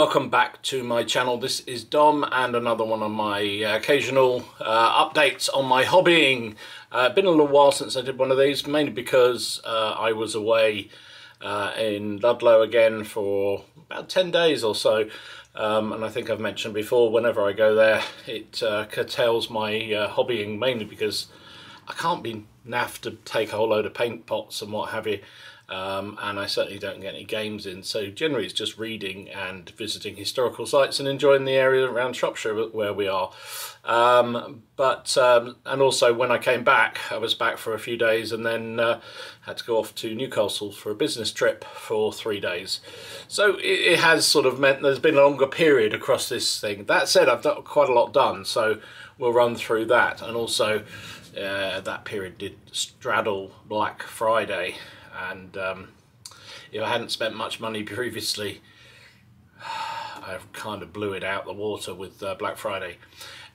welcome back to my channel. This is Dom and another one of my occasional updates on my hobbying. Been a little while since I did one of these, mainly because I was away in Ludlow again for about 10 days or so, and I think I've mentioned before, whenever I go there it curtails my hobbying, mainly because I can't be naffed to take a whole load of paint pots and what have you. And I certainly don't get any games in, so generally it's just reading and visiting historical sites and enjoying the area around Shropshire where we are. And also when I came back, I was back for a few days and then had to go off to Newcastle for a business trip for 3 days. So it has sort of meant there's been a longer period across this thing. That said, I've got quite a lot done, so we'll run through that. And also that period did straddle Black Friday. And if I hadn't spent much money previously, I kind of blew it out the water with Black Friday.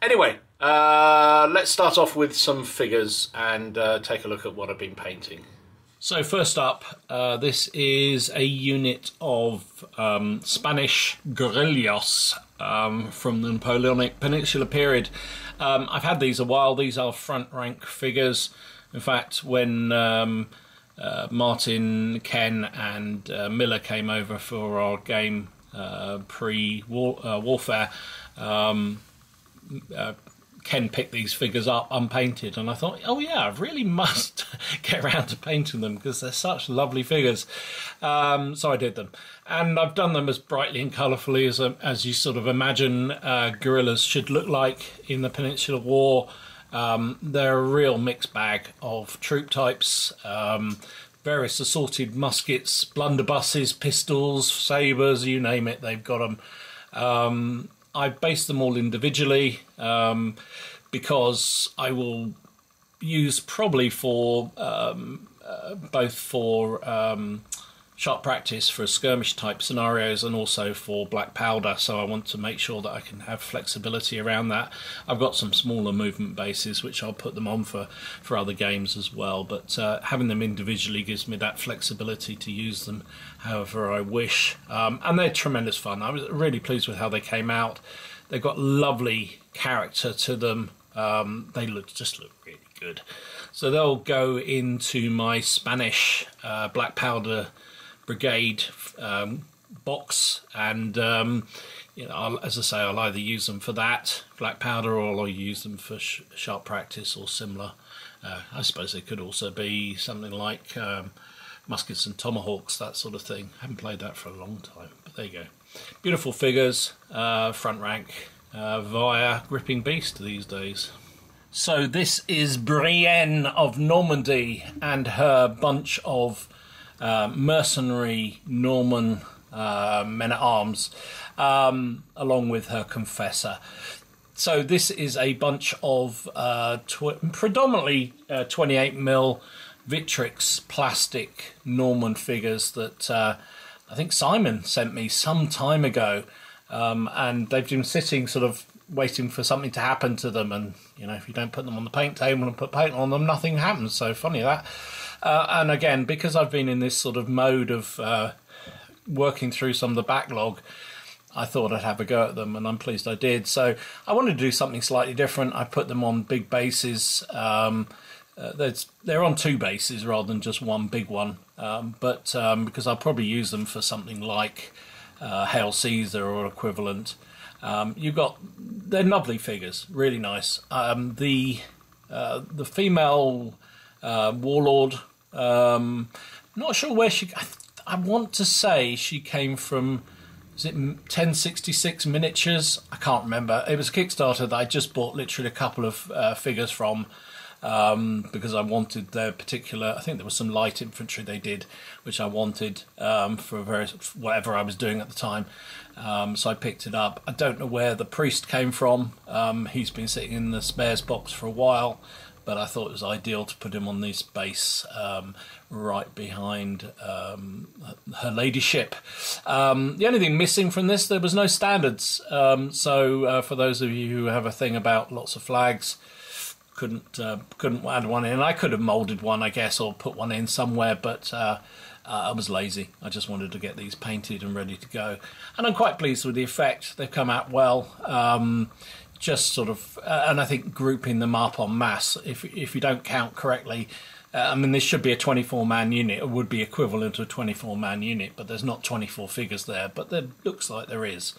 Anyway, let's start off with some figures and take a look at what I've been painting. So first up, this is a unit of Spanish guerrillas from the Napoleonic Peninsula period. I've had these a while. These are front rank figures. In fact, when Martin, Ken and Miller came over for our game pre-warfare. Ken picked these figures up unpainted, and I thought, oh yeah, I really must get around to painting them because they're such lovely figures. So I did them, and I've done them as brightly and colourfully as you sort of imagine guerrillas should look like in the Peninsular War. They're a real mixed bag of troop types, various assorted muskets, blunderbusses, pistols, sabres, you name it, they've got them. I based them all individually because I will use probably for both for sharp practice for skirmish type scenarios and also for black powder, so I want to make sure that I can have flexibility around that. I've got some smaller movement bases which I'll put them on for other games as well, but having them individually gives me that flexibility to use them however I wish, and they're tremendous fun. I was really pleased with how they came out. They've got lovely character to them. They just look really good, so they'll go into my Spanish black powder brigade box, and you know, as I say, I'll either use them for that black powder or I'll use them for sharp practice or similar. I suppose they could also be something like muskets and tomahawks, that sort of thing. I haven't played that for a long time, but there you go. Beautiful figures, front rank, via Gripping Beast these days. So this is Brienne of Normandy and her bunch of mercenary Norman men-at-arms, along with her confessor. So this is a bunch of predominantly 28mm Victrix plastic Norman figures that I think Simon sent me some time ago, and they've been sitting sort of waiting for something to happen to them, and you know, if you don't put them on the paint table and put paint on them, nothing happens. So funny that. And again, because I've been in this sort of mode of working through some of the backlog, I thought I'd have a go at them, and I'm pleased I did. So I wanted to do something slightly different. I put them on big bases. They're on 2 bases rather than just one big one, because I'll probably use them for something like Hail Caesar or equivalent. They're lovely figures, really nice. The female Warlord, not sure where I want to say she came from, is it 1066 Miniatures? I can't remember. It was a Kickstarter that I just bought literally a couple of figures from, because I wanted their particular, I think there was some light infantry they did which I wanted for whatever I was doing at the time, so I picked it up. I don't know where the priest came from. He's been sitting in the spares box for a while, but I thought it was ideal to put him on this base right behind her ladyship. The only thing missing from this, there was no standards, so for those of you who have a thing about lots of flags, couldn't add one in. I could have moulded one, I guess, or put one in somewhere, but I was lazy. I just wanted to get these painted and ready to go. And I'm quite pleased with the effect. They've come out well. Just sort of, and I think grouping them up en masse, if you don't count correctly, I mean, this should be a 24-man unit. It would be equivalent to a 24-man unit, but there's not 24 figures there. But there looks like there is.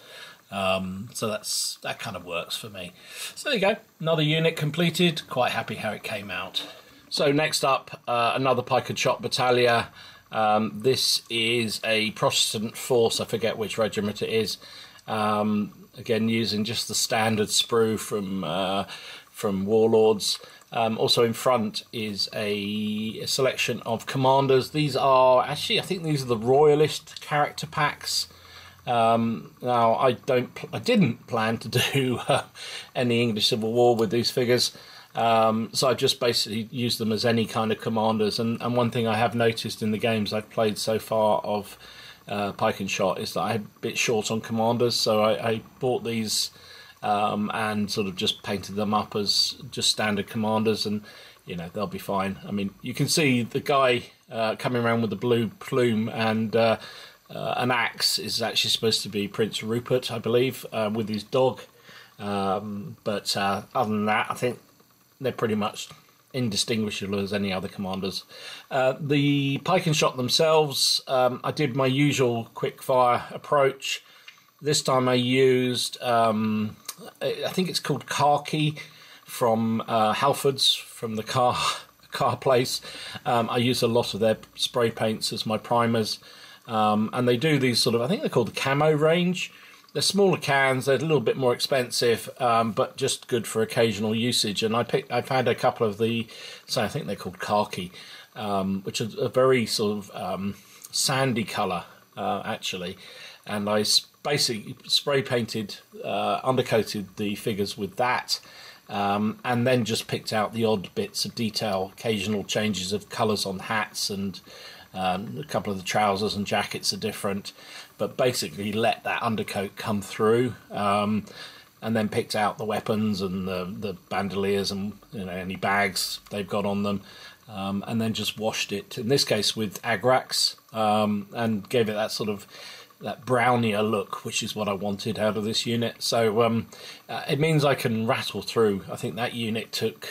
So that kind of works for me. So there you go. Another unit completed. Quite happy how it came out. So next up, another pike and shot battalion. This is a Protestant force. I forget which regiment it is. Again, using just the standard sprue from Warlords. Also in front is a selection of commanders. These are actually, I think these are the Royalist character packs. Now I didn't plan to do any English Civil War with these figures. So I just basically used them as any kind of commanders. And one thing I have noticed in the games I've played so far of pike and shot is that I'm a bit short on commanders, so I bought these and sort of just painted them up as just standard commanders, and you know, they'll be fine. I mean, you can see the guy coming around with the blue plume and an axe is actually supposed to be Prince Rupert, I believe, with his dog. But other than that, I think they're pretty much indistinguishable as any other commanders. The pike and shot themselves, I did my usual quick fire approach. This time I used, I think it's called Khaki from Halfords, from the car place. I use a lot of their spray paints as my primers, and they do these sort of, I think they're called the camo range. They're smaller cans, they're a little bit more expensive, but just good for occasional usage. And I found a couple of the, so I think they're called Khaki, which is a very sort of sandy colour, actually. And I basically spray painted, undercoated the figures with that, and then just picked out the odd bits of detail, occasional changes of colours on hats, and a couple of the trousers and jackets are different, but basically let that undercoat come through, and then picked out the weapons and the bandoliers and, you know, any bags they've got on them, and then just washed it, in this case with Agrax, and gave it that sort of that brownier look, which is what I wanted out of this unit. So it means I can rattle through. I think that unit took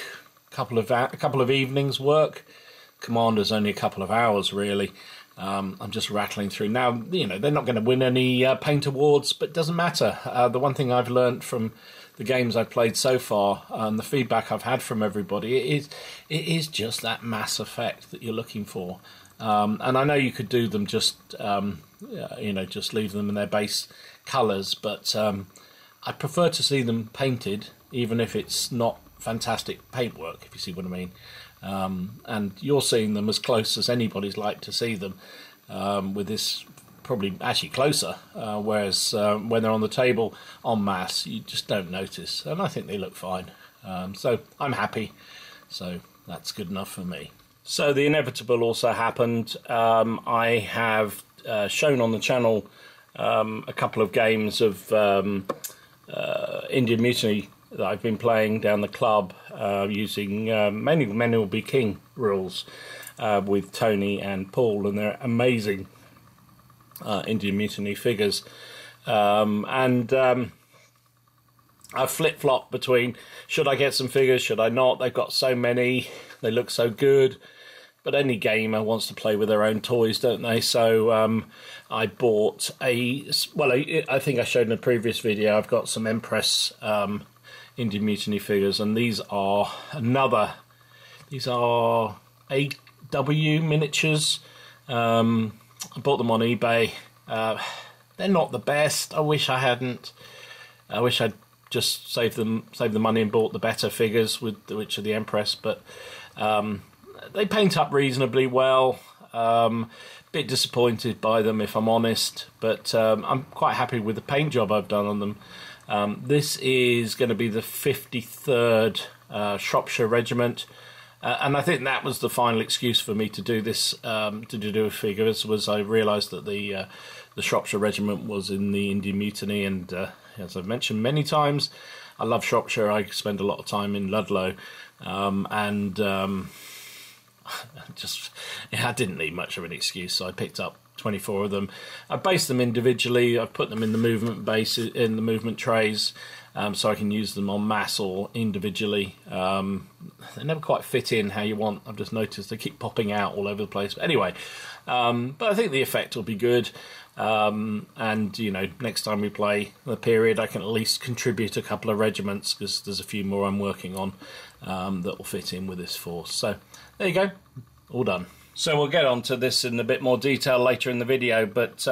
a couple of evenings work. Commander's only a couple of hours, really. I'm just rattling through. Now, you know, they're not going to win any paint awards, but it doesn't matter. The one thing I've learned from the games I've played so far, and the feedback I've had from everybody, it is just that mass effect that you're looking for. And I know you could do them just, you know, just leave them in their base colours, but I prefer to see them painted, even if it's not fantastic paintwork, if you see what I mean. And you're seeing them as close as anybody's like to see them, with this probably actually closer, whereas when they're on the table en masse, you just don't notice, and I think they look fine. So I'm happy, so that's good enough for me. So the inevitable also happened. I have shown on the channel a couple of games of Indian Mutiny that I've been playing down the club, using mainly the Men Will Be King rules, with Tony and Paul, and they're amazing Indian Mutiny figures. And I've flip-flopped between, should I get some figures, should I not? They've got so many, they look so good. But any gamer wants to play with their own toys, don't they? So I bought I think I showed in a previous video, I've got some Empress Indian Mutiny figures, and these are AW miniatures. I bought them on eBay. They're not the best. I wish I hadn't. I wish I'd just saved the money and bought the better figures, which are the Empress, but they paint up reasonably well. Bit disappointed by them, if I'm honest, but I'm quite happy with the paint job I've done on them. This is going to be the 53rd Shropshire Regiment, and I think that was the final excuse for me to do this, to do figures, was I realised that the Shropshire Regiment was in the Indian Mutiny, and as I've mentioned many times, I love Shropshire. I spend a lot of time in Ludlow, and I didn't need much of an excuse, so I picked up 24 of them. I based them individually. I put them in the movement base, in the movement trays, so I can use them en masse or individually. They never quite fit in how you want. I've just noticed they keep popping out all over the place. But anyway, but I think the effect will be good. And, you know, next time we play the period, I can at least contribute a couple of regiments, because there's a few more I'm working on that will fit in with this force. So there you go, all done. So we'll get on to this in a bit more detail later in the video, but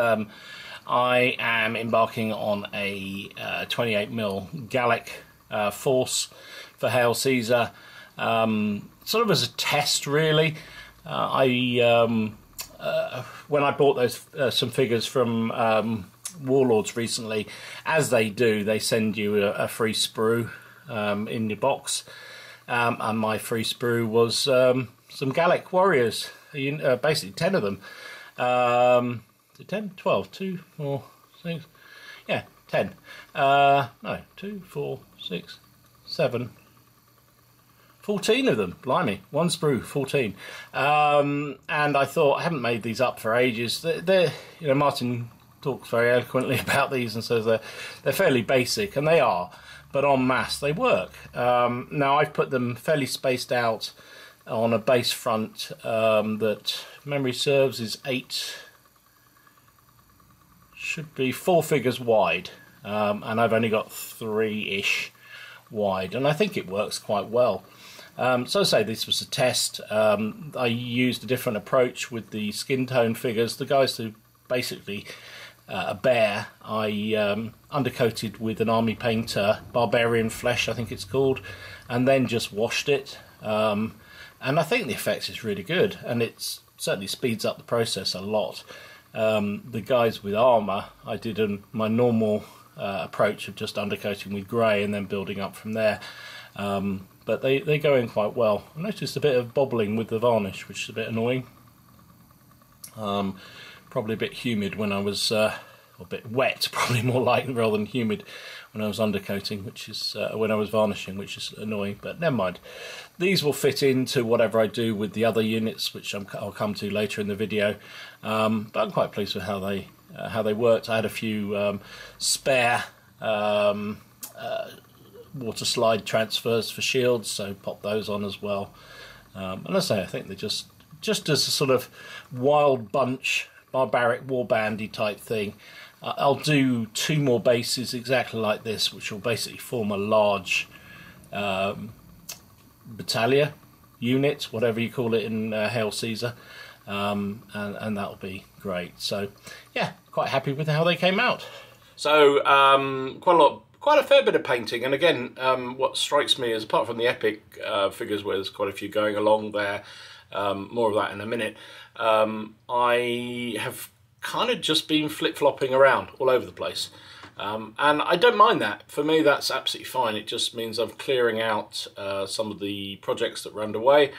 I am embarking on a 28mm Gallic force for Hail Caesar, sort of as a test, really. When I bought those some figures from Warlords recently, as they do, they send you a free sprue in your box, and my free sprue was some Gallic warriors, basically 10 of them. 10, 12, 2, 4, 6, yeah, 10. No, 2, 4, 6, 7. 14 of them, blimey, one sprue, 14. And I thought, I haven't made these up for ages. They're you know, Martin talks very eloquently about these and says they're fairly basic, and they are, but en masse they work. Now I've put them fairly spaced out on a base front that, memory serves, is 4 figures wide, and I've only got 3-ish wide, and I think it works quite well. So I say this was a test. I used a different approach with the skin tone figures. The guys who basically a bear, I undercoated with an army painter, Barbarian Flesh I think it's called, and then just washed it. And I think the effect is really good, and it certainly speeds up the process a lot. The guys with armour, I did my normal approach of just undercoating with grey and then building up from there. But they go in quite well. I noticed a bit of bobbling with the varnish, which is a bit annoying. Probably a bit humid when I was, or a bit wet, probably more like rather than humid when I was undercoating, which is when I was varnishing, which is annoying. But never mind. These will fit into whatever I do with the other units, which I'll come to later in the video. But I'm quite pleased with how they worked. I had a few spare water slide transfers for shields, so pop those on as well. And I say, I think they're just as a sort of wild bunch, barbaric warbandy type thing. I'll do 2 more bases exactly like this, which will basically form a large battalion unit, whatever you call it in Hail Caesar, and that'll be great. So yeah, quite happy with how they came out. So quite a fair bit of painting, and again, what strikes me is, apart from the epic figures where there's quite a few going along there, more of that in a minute, I have kind of just been flip-flopping around all over the place, and I don't mind that. For me, that's absolutely fine. It just means I'm clearing out some of the projects that were underway,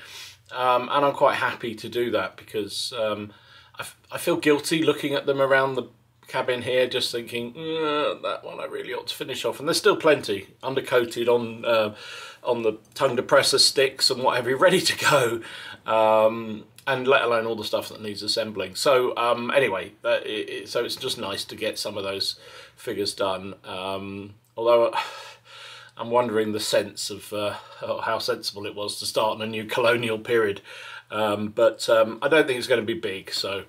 and I'm quite happy to do that, because I feel guilty looking at them around the cabin here, just thinking that one I really ought to finish off. And there's still plenty undercoated on the tongue depressor sticks and what have you, ready to go, and let alone all the stuff that needs assembling. So anyway, so it's just nice to get some of those figures done. Although I'm wondering the sense of how sensible it was to start in a new colonial period, but I don't think it's going to be big. So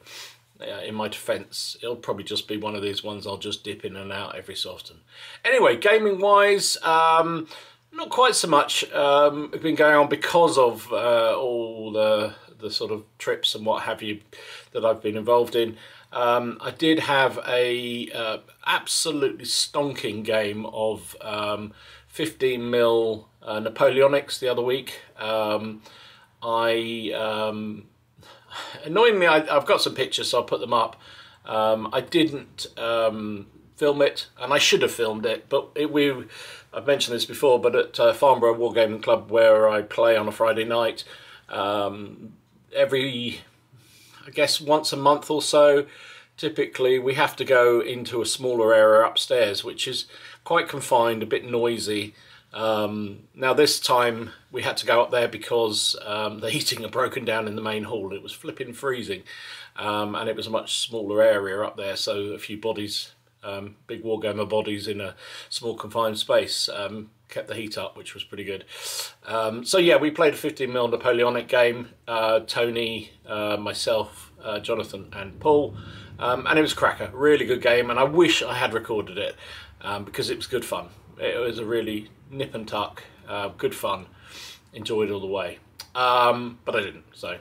in my defence, it'll probably just be one of these ones I'll just dip in and out every so often. Anyway, gaming-wise, not quite so much. It's been going on because of all the sort of trips and what have you that I've been involved in. I did have a absolutely stonking game of 15mm Napoleonics the other week. Annoyingly, I've got some pictures, so I'll put them up. I didn't film it, and I should have filmed it, but I've mentioned this before, but at Farnborough Wargaming Club, where I play on a Friday night, I guess once a month or so, typically we have to go into a smaller area upstairs, which is quite confined, a bit noisy, Now this time we had to go up there because the heating had broken down in the main hall. It was flipping freezing, and it was a much smaller area up there, so a few bodies, big wargamer bodies in a small confined space, kept the heat up, which was pretty good. So yeah, we played a 15mm Napoleonic game, Tony, myself, Jonathan and Paul, and it was a cracker, really good game, and I wish I had recorded it because it was good fun. It was a really nip and tuck, good fun, enjoyed all the way, but I didn't, so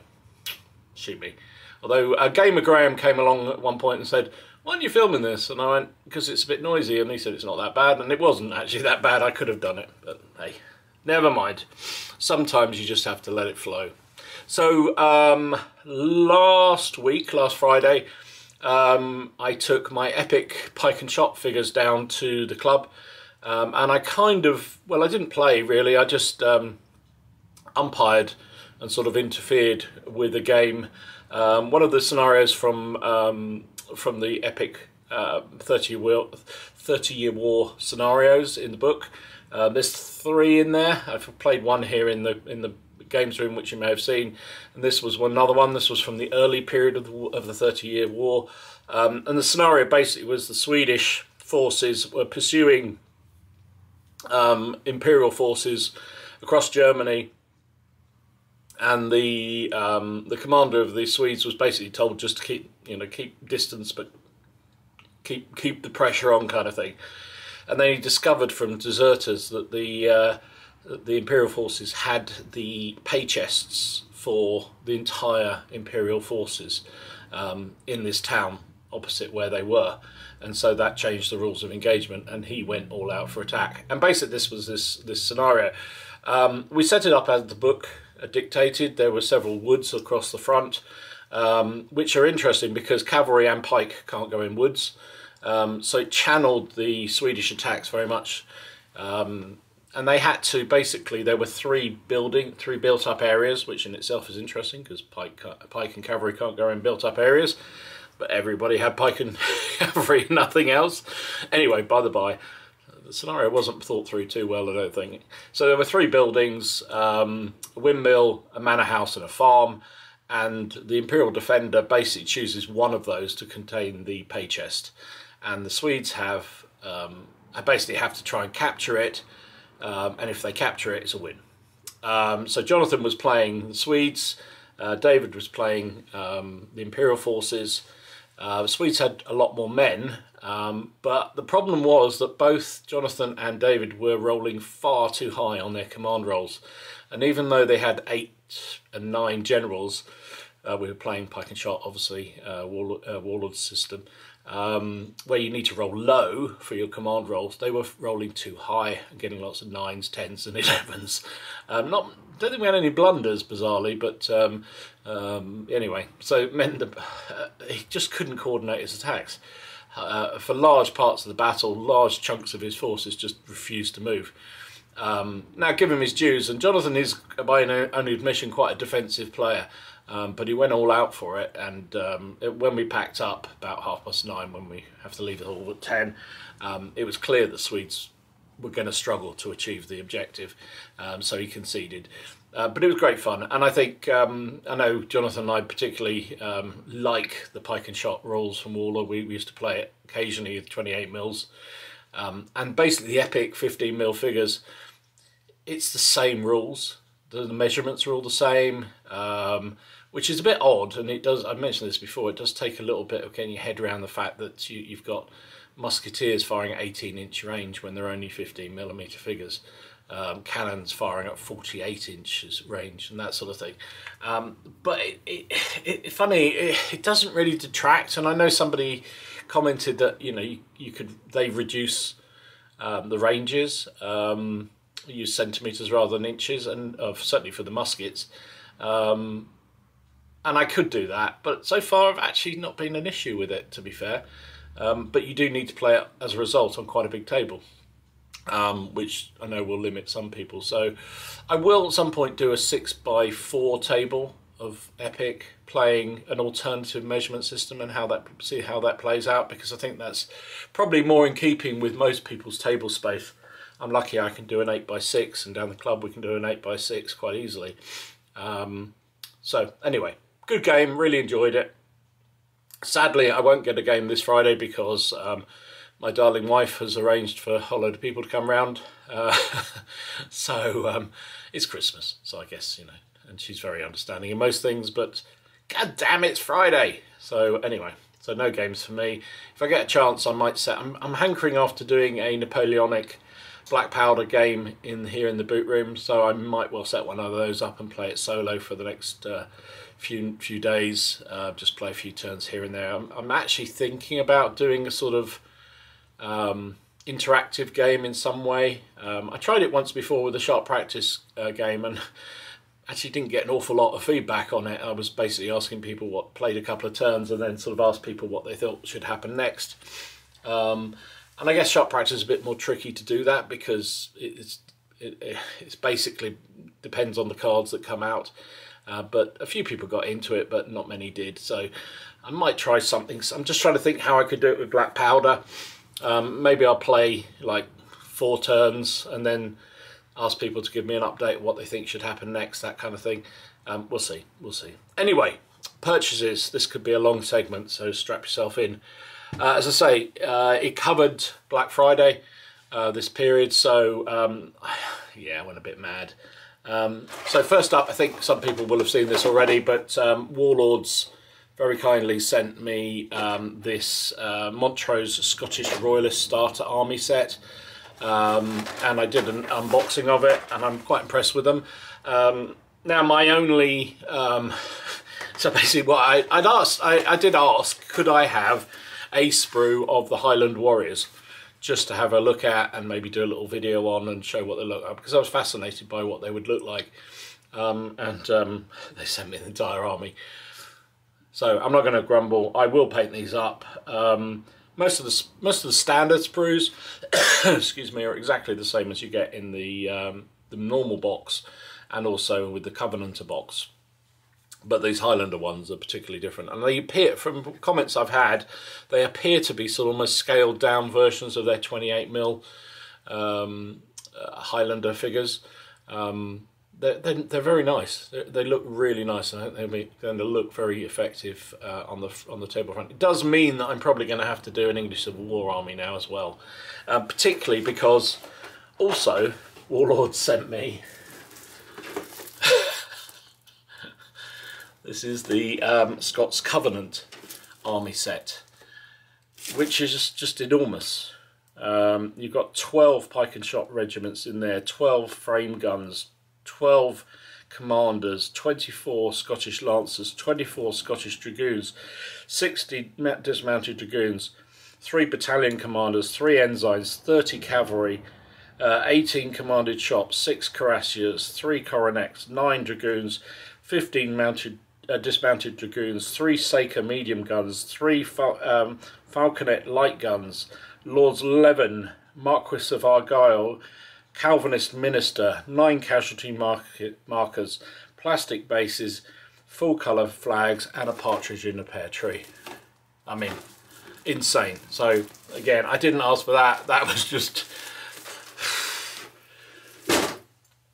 shoot me. Although Gamer Graham came along at one point and said, "Why aren't you filming this?" And I went, "Because it's a bit noisy," and he said it's not that bad, and it wasn't actually that bad. I could have done it, but hey, never mind. Sometimes you just have to let it flow. So last Friday, I took my epic pike and shot figures down to the club, and I kind of, well, I didn't play really, I just umpired and sort of interfered with the game. One of the scenarios from the epic 30-year war scenarios in the book, there's 3 in there. I've played one here in the games room, which you may have seen, and this was another one. This was from the early period of the 30-year war, and the scenario basically was the Swedish forces were pursuing imperial forces across Germany, and the commander of the Swedes was basically told just to keep distance, but keep the pressure on, kind of thing. And then he discovered from deserters that the imperial forces had the pay chests for the entire imperial forces in this town opposite where they were, and so that changed the rules of engagement, and he went all out for attack. And basically this was this scenario. We set it up as the book dictated. There were several woods across the front, which are interesting because cavalry and pike can't go in woods, so it channeled the Swedish attacks very much. And they had to, basically, there were 3 built up areas, which in itself is interesting because pike and cavalry can't go in built up areas, but everybody had pike and cavalry, nothing else. Anyway, by the by, the scenario wasn't thought through too well, I don't think. So there were 3 buildings, a windmill, a manor house and a farm, and the Imperial Defender basically chooses one of those to contain the pay chest, and the Swedes basically have to try and capture it, and if they capture it, it's a win. So Jonathan was playing the Swedes, David was playing the Imperial forces. The Swedes had a lot more men, but the problem was that both Jonathan and David were rolling far too high on their command rolls, and even though they had 8 and 9 generals, we were playing pike and shot, obviously, Warlords system, where you need to roll low for your command rolls. They were rolling too high and getting lots of 9s, 10s and 11s. Don't think we had any blunders, bizarrely, but anyway, so it meant that he just couldn't coordinate his attacks. For large parts of the battle, large chunks of his forces just refused to move. Now, give him his dues, and Jonathan is, by own admission, quite a defensive player, but he went all out for it, and when we packed up, about 9:30, when we have to leave it all at 10, it was clear that Swedes were going to struggle to achieve the objective, so he conceded. But it was great fun, and I think, I know Jonathan and I particularly like the pike and shot rules from Warlord. We used to play it occasionally with 28mm, and basically the epic 15mm figures, it's the same rules. The measurements are all the same, which is a bit odd, and it does, I mentioned this before, it does take a little bit of getting your head around the fact that you've got musketeers firing at 18-inch range when they're only 15mm figures, cannons firing at 48 inches range and that sort of thing. But it's funny, it doesn't really detract, and I know somebody commented that they reduce the ranges, use centimetres rather than inches, and certainly for the muskets, and I could do that, but so far I've actually not been an issue with it, to be fair. But you do need to play it as a result on quite a big table, which I know will limit some people. So I will at some point do a 6x4 table of Epic, playing an alternative measurement system and see how that plays out, because I think that's probably more in keeping with most people's table space. I'm lucky I can do an 8x6, and down the club we can do an 8x6 quite easily. So anyway, good game, really enjoyed it. Sadly, I won't get a game this Friday because my darling wife has arranged for a whole load of people to come round. So it's Christmas, so I guess, you know, and she's very understanding in most things, but god damn, it's Friday. So anyway, so no games for me. If I get a chance, I might set... I'm hankering after doing a Napoleonic black powder game here in the boot room, so I might well set one of those up and play it solo for the next few days. Just play a few turns here and there. I'm actually thinking about doing a sort of interactive game in some way. I tried it once before with a sharp practice game, and actually didn't get an awful lot of feedback on it. I was basically asking people played a couple of turns, and then sort of asked people what they thought should happen next. And I guess sharp practice is a bit more tricky to do that, because it's basically depends on the cards that come out. But a few people got into it, but not many did. So I might try something. I'm just trying to think how I could do it with black powder. Maybe I'll play like 4 turns and then ask people to give me an update of what they think should happen next, that kind of thing. We'll see. Anyway, purchases. This could be a long segment, so strap yourself in. As I say, it covered Black Friday, this period, so yeah, I went a bit mad. So first up, I think some people will have seen this already, but Warlords very kindly sent me this Montrose Scottish Royalist Starter Army set, and I did an unboxing of it, and I'm quite impressed with them. Now my only so basically what I did ask, could I have a sprue of the Highland Warriors just to have a look at and maybe do a little video on and show what they look like, because I was fascinated by what they would look like. They sent me the entire army, so I'm not going to grumble. I will paint these up. Most of the standard sprues excuse me, are exactly the same as you get in the normal box, and also with the Covenanter box. But these Highlander ones are particularly different, and they appear, from comments I've had, they appear to be sort of almost scaled down versions of their 28mm Highlander figures. They're very nice. They look really nice, and I think they're going to look very effective on the table front. It does mean that I'm probably going to have to do an English Civil War army now as well, particularly because also Warlords sent me. This is the Scots Covenant army set, which is just enormous. You've got 12 pike and shot regiments in there, 12 frame guns, 12 commanders, 24 Scottish Lancers, 24 Scottish Dragoons, 60 dismounted Dragoons, 3 battalion commanders, 3 ensigns, 30 cavalry, 18 commanded shops, 6 cuirassiers, 3 coronets, 9 dragoons, 15 dismounted dragoons, 3 Saker medium guns, 3 falconet light guns, Lords Leven, Marquis of Argyll, Calvinist minister, 9 casualty markers, plastic bases, full colour flags, and a partridge in a pear tree. I mean, insane. So again, I didn't ask for that. That was just...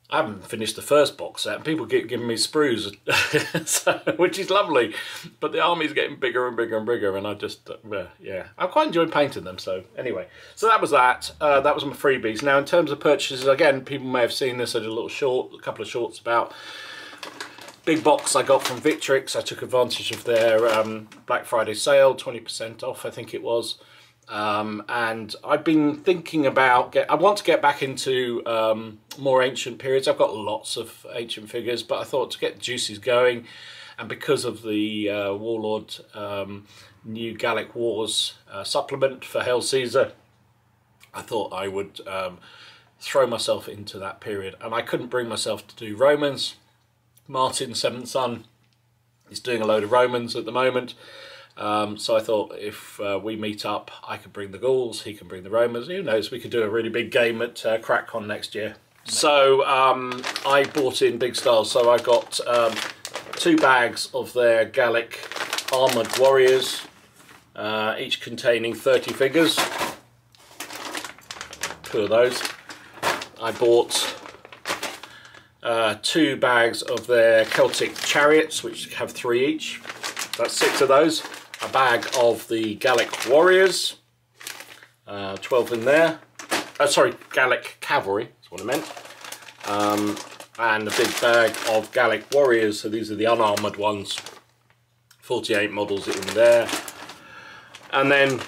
I haven't finished the first box set, and people keep giving me sprues, so, which is lovely, but the army's getting bigger and bigger and bigger, and I just, yeah, I quite enjoyed painting them. So anyway, so that was that. That was my freebies. Now, in terms of purchases, again, people may have seen this. I did a couple of shorts about big box I got from Victrix. I took advantage of their Black Friday sale, 20% off, I think it was. And I've been thinking about I want to get back into more ancient periods. I've got lots of ancient figures, but I thought to get the juices going, and because of the Warlord new Gallic Wars supplement for Hail Caesar, I thought I would throw myself into that period. And I couldn't bring myself to do Romans. Martin, seventh son, is doing a load of Romans at the moment. So I thought if we meet up, I could bring the Gauls, he can bring the Romans. Who knows, we could do a really big game at CrackCon next year. So I bought in big styles. So I got 2 bags of their Gallic armoured warriors, each containing 30 figures. 2 of those. I bought 2 bags of their Celtic chariots, which have 3 each. That's 6 of those. A bag of the Gallic warriors, 12 in there. Sorry, Gallic cavalry, that's what I meant. And a big bag of Gallic warriors, so these are the unarmoured ones. 48 models in there. And then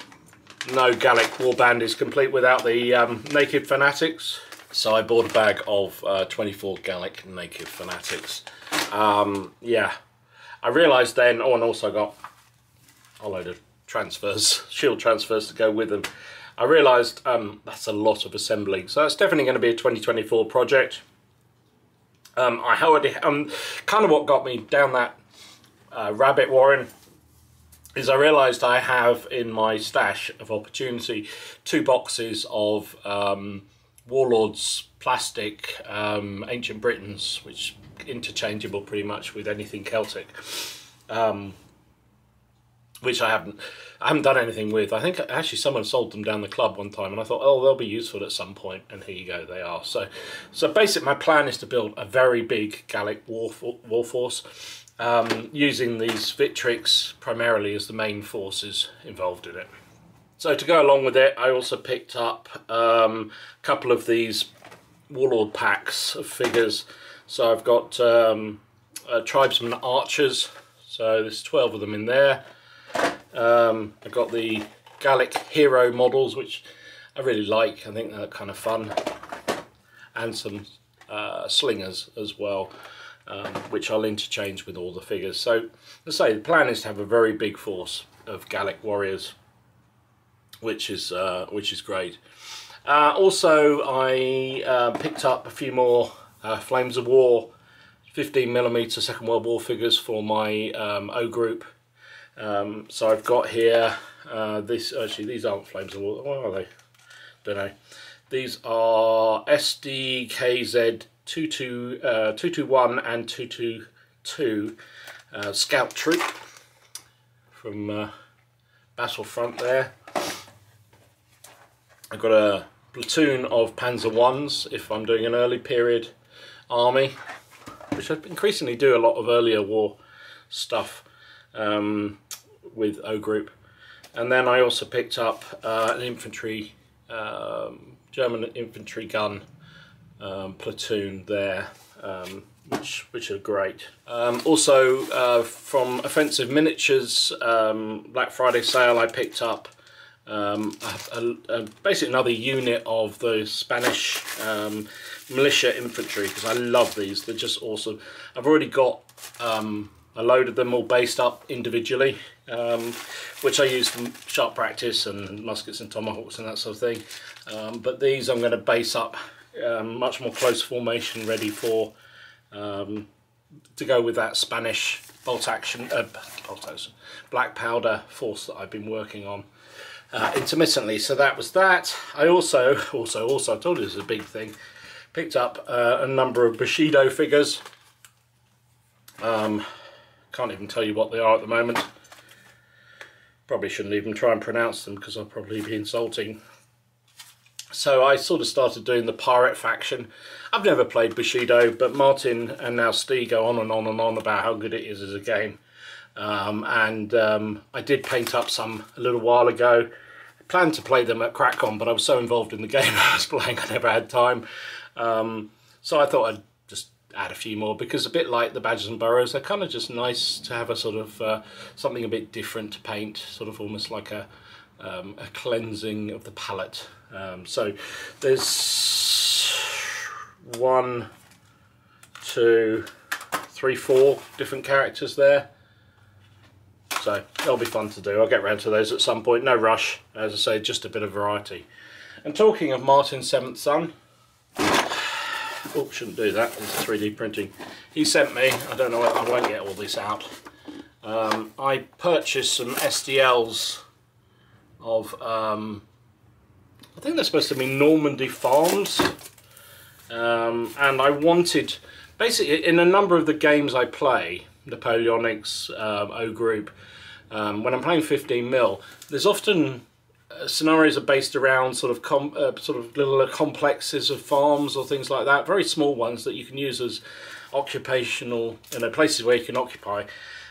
no Gallic warband is complete without the naked fanatics. So I bought a bag of 24 Gallic naked fanatics. Yeah, I realised then, oh, and also got a load of transfers, shield transfers to go with them. I realised that's a lot of assembling, so that's definitely going to be a 2024 project. I already, kind of what got me down that rabbit warren is I realised I have in my stash of opportunity 2 boxes of Warlords plastic Ancient Britons, which interchangeable pretty much with anything Celtic, which I haven't done anything with. I think actually someone sold them down the club one time, and I thought, oh, they'll be useful at some point, and here you go, they are. So basically my plan is to build a very big Gallic war force, using these Victrix primarily as the main forces involved in it. So to go along with it, I also picked up a couple of these Warlord packs of figures. So I've got Tribesman Archers, so there's 12 of them in there. I've got the Gallic Hero models, which I really like, I think they're kind of fun. And some Slingers as well, which I'll interchange with all the figures. So, as I say, the plan is to have a very big force of Gallic warriors, which is great. Also, I picked up a few more Flames of War 15mm Second World War figures for my O group. So I've got here these aren't Flames of War. What are they? Don't know. These are SDKZ 221 and 222 Scout Troop from Battlefront there. I've got a platoon of Panzer Is if I'm doing an early period army, which I increasingly do a lot of earlier war stuff with O group. And then I also picked up an infantry, German infantry gun platoon there, which are great. Also from Offensive Miniatures Black Friday sale, I picked up basically another unit of the Spanish militia infantry, because I love these. They're just awesome. I've already got a load of them all based up individually, which I use for sharp practice and muskets and tomahawks and that sort of thing. But these I'm going to base up much more close formation, ready for to go with that Spanish black powder force that I've been working on intermittently. So that was that. I also I told you this is a big thing, picked up a number of Bushido figures. Can't even tell you what they are at the moment. Probably shouldn't even try and pronounce them because I'll probably be insulting. So I sort of started doing the pirate faction. I've never played Bushido, but Martin and now Steve go on and on and on about how good it is as a game. I did paint up some a little while ago. I planned to play them at CrackCon, but I was so involved in the game I was playing I never had time. So I thought I'd just add a few more, because a bit like the Badgers and Burrows, they're kind of just nice to have a sort of something a bit different to paint, sort of almost like a cleansing of the palette. So there's 1, 2, 3, 4 different characters there. So that'll be fun to do. I'll get around to those at some point. No rush, as I say, just a bit of variety. And talking of Martin's 7th son, oh, shouldn't do that, it's 3D printing. He sent me, I don't know, I won't get all this out. I purchased some SDLs of, I think they're supposed to be Normandy farms. And I wanted, basically, in a number of the games I play, Napoleonics, O Group, when I'm playing 15mm, there's often scenarios are based around sort of little complexes of farms or things like that, very small ones that you can use as occupational, places where you can occupy.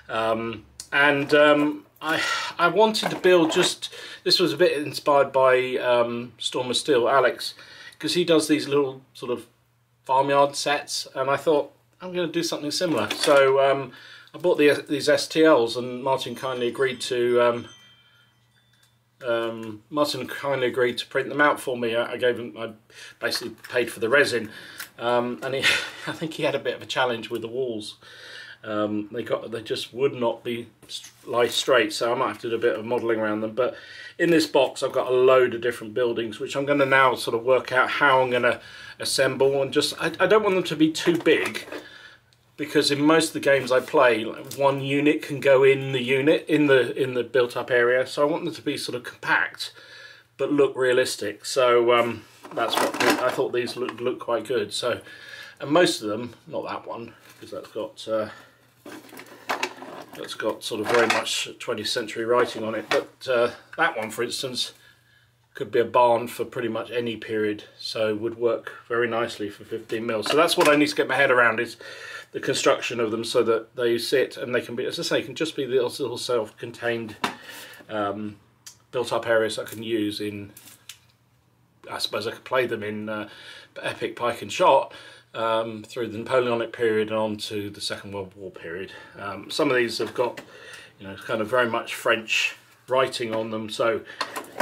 I wanted to build this was a bit inspired by Storm of Steel, Alex, because he does these little sort of farmyard sets, and I thought I'm going to do something similar. So I bought these STLs, and Martin kindly agreed to print them out for me. I basically paid for the resin, and I think he had a bit of a challenge with the walls. They just would not lie straight, so I might have to do a bit of modelling around them. But in this box I've got a load of different buildings which I'm going to now sort of work out how I'm going to assemble, and I don't want them to be too big, because in most of the games I play, one unit can go in the unit in the built up area, so I want them to be sort of compact but look realistic. So that's what I thought these look quite good. So, and most of them, not that one, because that's got sort of very much 20th century writing on it, but that one, for instance, could be a barn for pretty much any period, so would work very nicely for 15mm. So that's what I need to get my head around, is the construction of them, so that they sit and they can be, as I say, can just be the little self-contained built-up areas I can use in. I suppose I could play them in epic pike and shot. Through the Napoleonic period and on to the Second World War period. Some of these have got, kind of very much French writing on them, so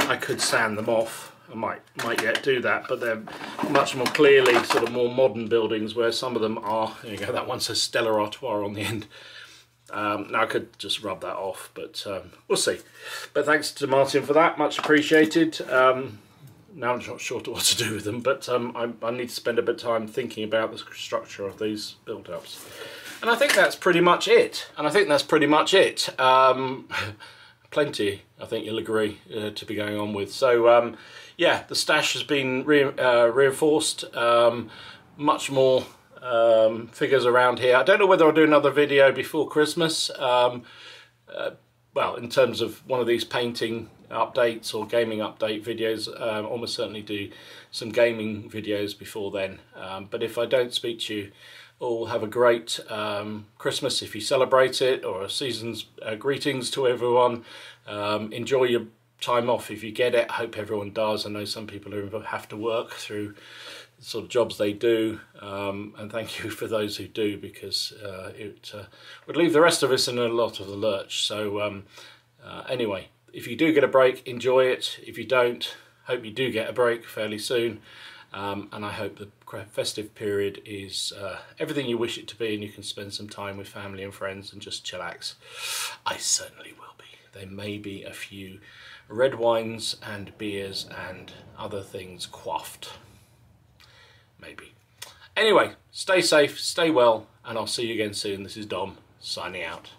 I could sand them off. I might yet do that, but they're much more clearly sort of more modern buildings, where some of them are, there you go, that one says Stella Artois on the end. Now I could just rub that off, but we'll see. But thanks to Martin for that, much appreciated. Now I'm not sure what to do with them, but I need to spend a bit of time thinking about the structure of these build-ups. And I think that's pretty much it. Plenty, I think you'll agree, to be going on with. So, yeah, the stash has been reinforced. Much more figures around here. I don't know whether I'll do another video before Christmas. Well, in terms of one of these painting updates or gaming update videos, almost certainly do some gaming videos before then. But if I don't speak to you, all have a great Christmas if you celebrate it, or a season's greetings to everyone. Enjoy your time off if you get it. I hope everyone does. I know some people who have to work through the sort of jobs they do, and thank you for those who do, because it would leave the rest of us in a lot of the lurch. So anyway, if you do get a break, enjoy it. If you don't, hope you do get a break fairly soon, and I hope the festive period is everything you wish it to be, and you can spend some time with family and friends and just chillax. I certainly will be. There may be a few red wines and beers and other things quaffed. Maybe. Anyway, stay safe, stay well, and I'll see you again soon. This is Dom, signing out.